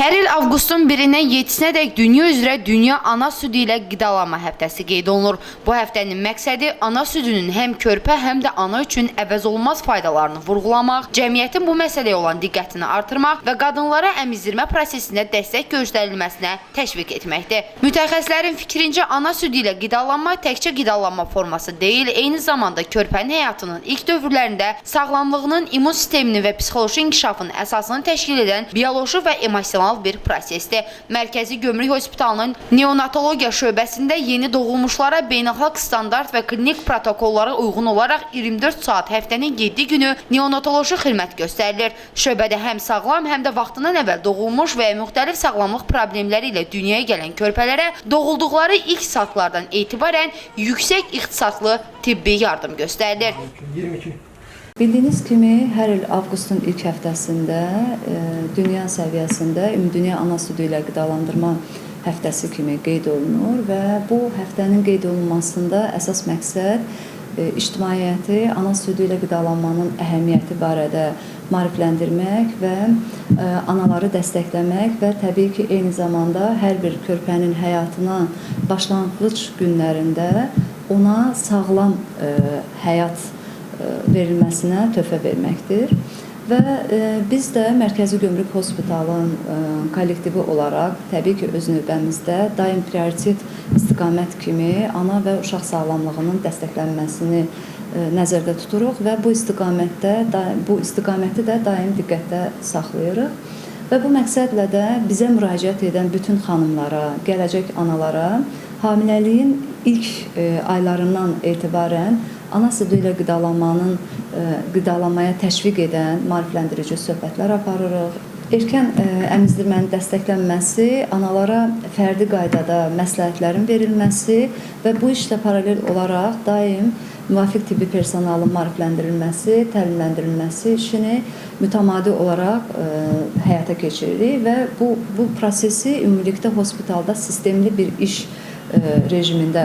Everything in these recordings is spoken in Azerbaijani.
Hər il avqustun 1-dən 7-sinədək dünya üzrə Dünya Ana Südü ilə qidalanma həftəsi qeyd olunur. Bu həftənin məqsədi ana südünün həm körpə, həm də ana üçün əvəz olunmaz faydalarını vurğulamaq, cəmiyyətin bu məsələyə olan diqqətini artırmaq və qadınlara əmizdirmə prosesində dəstək göstərilməsinə təşviq etməkdir. Mütəxəssislərin fikrincə ana südü ilə qidalanma təkcə qidalanma forması deyil, eyni zamanda körpənin həyatının ilk dövrlərində sağlamlığının, immun sisteminin və psixoloji inkişafının əsasını təşkil edən bioloji və emosional bir prosesdir. Mərkəzi Gömrük Hospitalının neonatologiya şöbəsində yeni doğulmuşlara beynəlxalq standart və klinik protokollara uyğun olaraq 24 saat həftənin 7 günü neonatoloji xidmət göstərilir. Şöbədə həm sağlam, həm də vaxtından əvvəl doğulmuş və müxtəlif sağlamlıq problemləri ilə dünyaya gələn körpələrə doğulduqları ilk saatlardan etibarən yüksək ixtisaslı tibbi yardım göstərilir. 22. Bildiyiniz kimi, hər il avqustun ilk həftəsində dünya səviyyəsində Ümumdünya Ana Südü ilə qidalandırma həftəsi kimi qeyd olunur və bu həftənin qeyd olunmasında əsas məqsəd ictimaiyyəti ana südü ilə qidalanmanın əhəmiyyəti barədə maarifləndirmək və anaları dəstəkləmək və təbii ki, eyni zamanda hər bir körpənin həyatına başlanğıc günlərində ona sağlam həyat verilməsinə töhfə verməkdir. Və biz də Mərkəzi Gömrük Hospitalın kollektivi olaraq təbii ki, öz növbəmizdə daim prioritet istiqamət kimi ana və uşaq sağlamlığının dəstəklənməsini nəzərdə tuturuq və bu istiqaməti də daim diqqətdə saxlayırıq. Və bu məqsədlə də bizə müraciət edən bütün xanımlara, gələcək analara hamiləliyin ilk aylarından etibarən ana südü ilə qidalanmaya təşviq edən maarifləndirici söhbətlər aparırıq. Erkən əmizdirmənin dəstəklənməsi, analara fərdi qaydada məsləhətlərin verilməsi və bu işlə paralel olaraq daim müvafiq tibbi personalın maarifləndirilməsi, təlimləndirilməsi işini mütəmadi olaraq həyata keçiririk və bu prosesi ümumilikdə hospitalda sistemli bir iş rejimində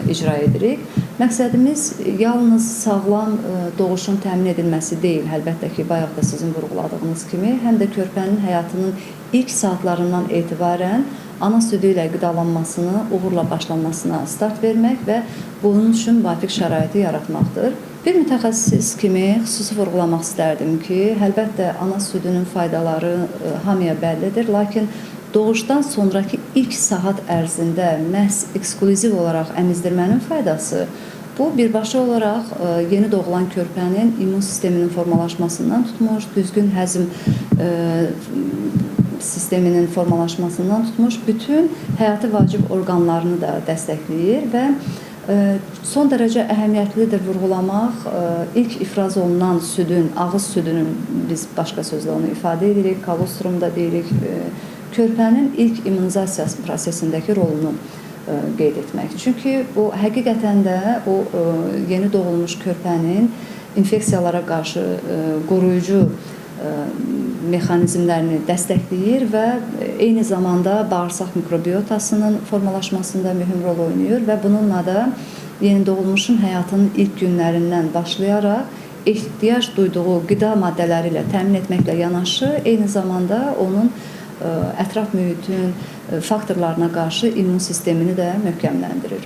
icra edirik. Məqsədimiz yalnız sağlam doğuşun təmin edilməsi deyil, əlbəttə ki, bayaq da sizin vurğuladığınız kimi, həm də körpənin həyatının ilk saatlarından etibarən ana südü ilə qidalanmasını uğurla başlanmasına start vermək və bunun üçün müvafiq şəraiti yaratmaqdır. Bir mütəxəssis kimi xüsusi vurğulamaq istərdim ki, əlbəttə ana südünün faydaları hamıya bəllidir, lakin doğuşdan sonraki ilk saat ərzində məhz ekskluziv olaraq əmizdirmənin faydası bu birbaşa olaraq yeni doğulan körpənin immun sisteminin formalaşmasından tutmuş, düzgün həzm sisteminin formalaşmasından tutmuş bütün həyati vacib orqanlarını da dəstəkləyir və son dərəcə əhəmiyyətlidir vurğulamaq ilk ifraz olunan südün, ağız südünün biz başqa sözlə onu ifadə edirik, kolostrum da deyirik, körpənin ilk immunizasiya prosesindəki rolunu qeyd etmək. Çünki bu həqiqətən də o yeni doğulmuş körpənin infeksiyalara qarşı qoruyucu mexanizmlərini dəstəkləyir və eyni zamanda bağırsaq mikrobiotasının formalaşmasında mühüm rol oynayır və bununla da yeni doğulmuşun həyatının ilk günlərindən başlayaraq ehtiyac duyduğu qida maddələri ilə təmin etməklə yanaşı, eyni zamanda onun ətraf mühitin faktorlarına qarşı immun sistemini də möhkəmləndirir.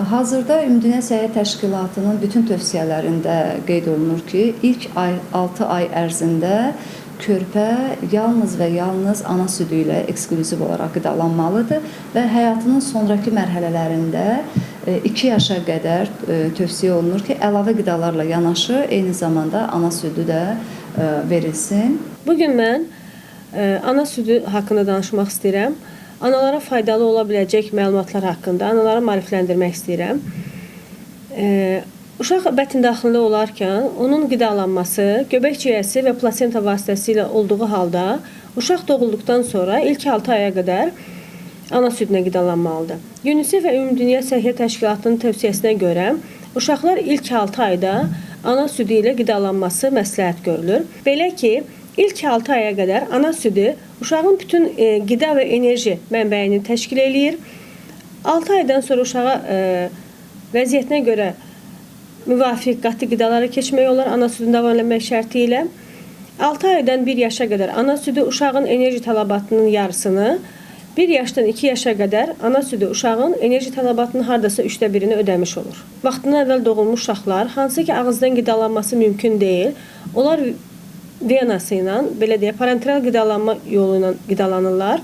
Hazırda Ümumdünya Səhiyyə Təşkilatının bütün tövsiyələrində qeyd olunur ki, ilk 6 ay ərzində körpə yalnız və yalnız ana südü ilə ekskluziv olaraq qidalanmalıdır və həyatının sonraki mərhələlərində 2 yaşa qədər tövsiyə olunur ki, əlavə qidalarla yanaşı eyni zamanda ana südü də verilsin. Bugün mən ana südü haqqında danışmaq istəyirəm. Analara faydalı ola biləcək məlumatlar haqqında analara maarifləndirmək istəyirəm. Uşaq bətin daxilində olarkən onun qidalanması göbək ciyəsi və plasenta vasitəsilə olduğu halda uşaq doğulduqdan sonra ilk 6 aya qədər ana südünə qidalanmalıdır. UNICEF və Ümumdünya Səhiyyə Təşkilatının tövsiyəsinə görə uşaqlar ilk 6 ayda ana südü ilə qidalanması məsləhət görülür. Belə ki, İlk 6 aya qədər ana südü uşağın bütün qida və enerji mənbəyini təşkil eləyir. 6 aydan sonra uşağa vəziyyətinə görə müvafiq qatı qidalara keçmək olar ana südün davam etmək şərti ilə. 6 aydan 1 yaşa qədər ana südü uşağın enerji tələbatının yarısını, 1 yaşdan 2 yaşa qədər ana südü uşağın enerji tələbatının hardasa 3də 1-ini ödəmiş olur. Vaxtından əvvəl doğulmuş uşaqlar, hansı ki ağızdan qidalanması mümkün deyil, onlar venası ilə, belə deyə, parenteral qidalanma yolu ilə qidalanırlar.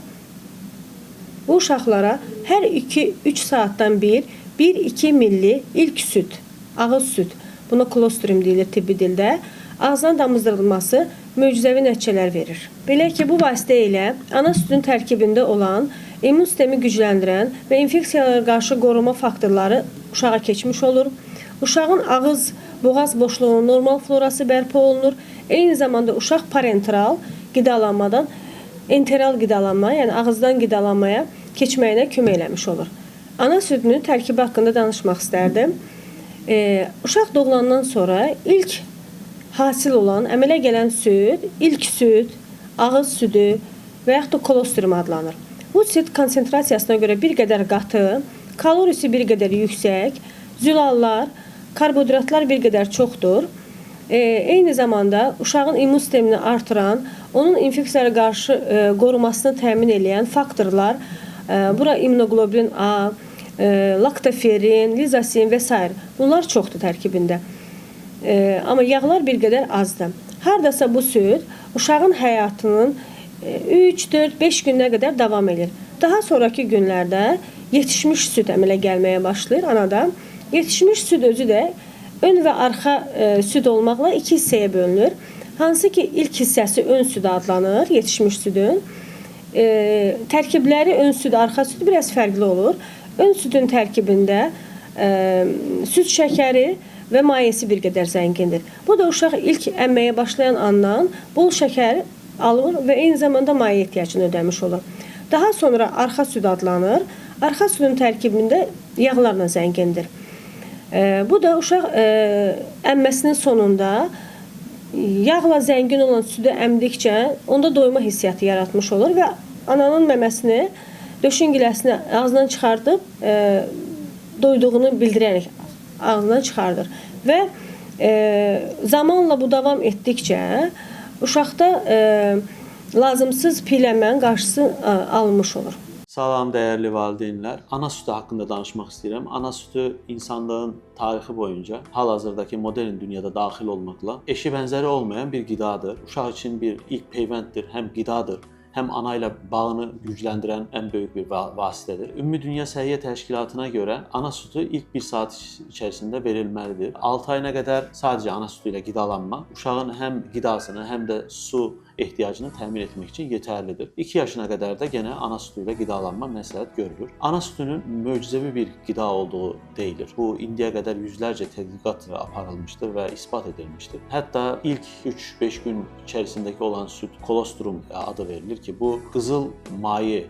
Bu uşaqlara hər 2-3 saatdan bir 1-2 milli ilk süd, ağız süd, buna kolostrum deyilir tibbi dildə, ağızdan damızdırılması möcüzəvi nəticələr verir. Belə ki, bu vasitə ilə ana südün tərkibində olan immun sistemi gücləndirən və infeksiyalara qarşı qoruma faktorları uşağa keçmiş olur. Uşağın ağız, boğaz boşluğunun normal florası bərpa olunur. Eyni zamanda uşaq parenteral qidalanmadan enteral qidalanma, yəni ağızdan qidalanmaya keçməyinə kömək eləmiş olur. Ana südünün tərkibi haqqında danışmaq istərdim. Uşaq doğulandan sonra ilk hasil olan, əmələ gələn süd, ilk süd, ağız südü və yaxud da kolostrum adlanır. Bu süd konsentrasiyasına görə bir qədər qatı, kalorisi bir qədər yüksək, zülallar, karbohidratlar bir qədər çoxdur. Eyni zamanda uşağın immun sistemini artıran, onun infeksiyaya qarşı qorumasını təmin edən faktorlar, bura immunoglobulin A, laktoferin, lizasin və s. bunlar çoxdur tərkibində. Amma yağlar bir qədər azdır. Hardasa bu süd uşağın həyatının 3, 4, 5 günə qədər davam edir. Daha sonraki günlərdə yetişmiş süd əmələ gəlməyə başlayır anada. Yetişmiş süd özü də ön və arxa süd olmaqla 2 hissəyə bölünür. Hansı ki ilk hissəsi ön süd adlanır, yetişmiş südün. Tərkibləri ön süd, arxa süd biraz fərqli olur. Ön südün tərkibində süd şəkəri və mayesi bir qədər zəngindir. Bu da uşaq ilk əmməyə başlayan andan bol şəkər alır və eyni zamanda maye ehtiyacını ödəmiş olur. Daha sonra arxa süd adlanır. Arxa südün tərkibində yağlarla zəngindir. Bu da uşaq əmməsinin sonunda yağla zəngin olan südü əmdikcə onda doyma hissiyatı yaratmış olur və ananın məməsini, döşüngiləsini ağzından çıxardıb doyduğunu bildirərək ağzından çıxardır. Və zamanla bu davam etdikcə uşaqda lazımsız piyələnmənin qarşısı alınmış olur. Salam dəyərli valideynlər. Ana südü haqqında danışmaq istəyirəm. Ana südü insanlığın tarixi boyunca hal-hazırdakı modern dünyada daxil olmaqla eşi bənzəri olmayan bir qidadır. Uşaq üçün bir ilk peyvənddir, həm qidadır, həm ana ilə bağını gücləndirən ən böyük bir vasitədir. Ümumi Dünya Səhiyyə Təşkilatına görə ana südü ilk 1 saat içərisində verilməlidir. 6 ayına qədər sadəcə ana südü ilə qidalanma uşağın həm qidasını, həm də su ehtiyacını təmin etmək üçün yetərlidir. 2 yaşına qədər də yenə ana südü ilə qidalanma məsləhət görülür. Ana südünün möcüzəvi bir qida olduğu deyilir. Bu indiyə qədər yüzlərcə tədqiqat aparılmışdır və isbat edilmişdir. Hətta ilk 3-5 gün içərisindəki olan süd kolostrum adı verilir ki, bu qızıl maye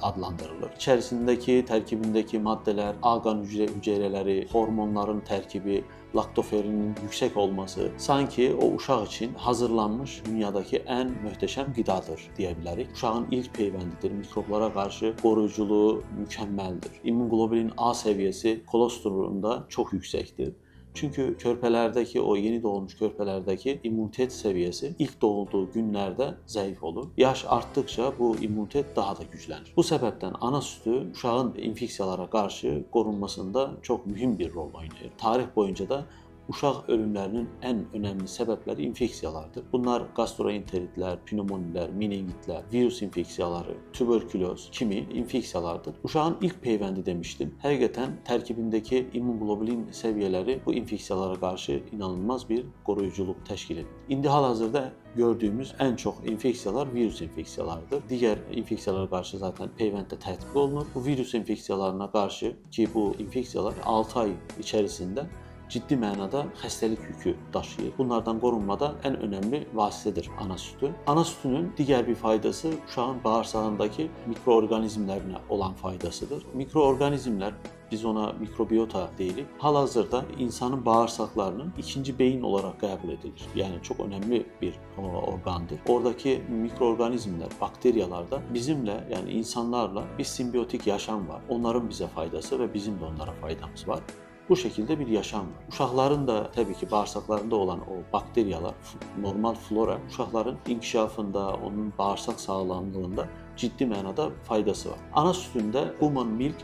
adlandırılır. İçərisindəki, tərkibindəki maddələr, ağqan hüceyrələri, hormonların tərkibi, laktoferinin yüksək olması sanki o uşaq üçün hazırlanmış dünyadakı ən möhtəşəm qidadır deyə bilərik. Uşağın ilk peyvəndidir, mikroblara qarşı qoruyuculuğu mükəmməldir. İmmunoglobulin A səviyyəsi kolostrumda çox yüksəkdir. Çünki körpələrdəki, o yeni doğulmuş körpələrdəki immunitet səviyyəsi ilk doğulduğu günlərdə zəif olur. Yaş artdıqca bu immunitet daha da güclənir. Bu səbəbdən ana südü uşağın infeksiyalara qarşı qorunmasında çox mühüm bir rol oynayır. Tarix boyunca da uşaq ölümlərinin ən önəmli səbəbləri infeksiyalardır. Bunlar gastroenteritlər, pnevmonilər, meningitlər, virus infeksiyaları, tuberkuloz kimi infeksiyalardır. Uşağın ilk peyvəndi demişdim. Həqiqətən tərkibindəki immunoglobulin səviyyələri bu infeksiyalara qarşı inanılmaz bir qoruyuculuq təşkil edir. İndi hal-hazırda gördüyümüz ən çox infeksiyalar virus infeksiyalarıdır. Digər infeksiyalara qarşı zaten peyvənddə tətbiq olunur. Bu virus infeksiyalarına qarşı ki bu infeksiyalar 6 ay içərisində ciddi mənada xəstəlik yükü daşıyır. Bunlardan qorunmada ən önəmli vasitədir ana südü. Ana südünün digər bir faydası uşağın bağırsağındakı mikroorqanizmlərinə olan faydasıdır. Mikroorqanizmlər, biz ona mikrobiota deyirik. Hal-hazırda insanın bağırsaqlarının ikinci beyin olaraq qəbul edilir. Yəni çox önəmli bir orqandır. Oradakı mikroorqanizmlər, bakteriyalar da bizimlə, yəni insanlarla bir simbiotik yaşam var. Onların bizə faydası və bizim də onlara faydamız var. Bu şekilde bir yaşam var. Uşaqların da tabii ki bağırsaqlarında olan o bakteriyalar, normal flora uşaqların inkişafında, onun bağırsaq sağlamlığında ciddi mənada faydası var. Ana sütündə human milk,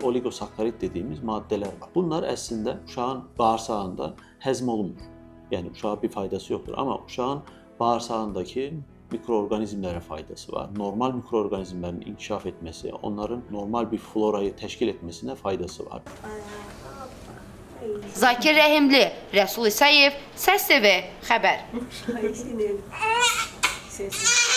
oligosakkarid dediğimiz maddeler var. Bunlar əslində uşağın bağırsağında həzm olunmur. Yəni uşağa bir faydası yoxdur, amma uşağın bağırsağındakı mikroorganizmlərə faydası var. Normal mikroorganizmlərin inkişaf etməsi, onların normal bir florayı təşkil etməsinə faydası var. Zakir Rəhimli, Rəsul İsayev, Səs TV xəbər. Ay, sinir. Sessiz.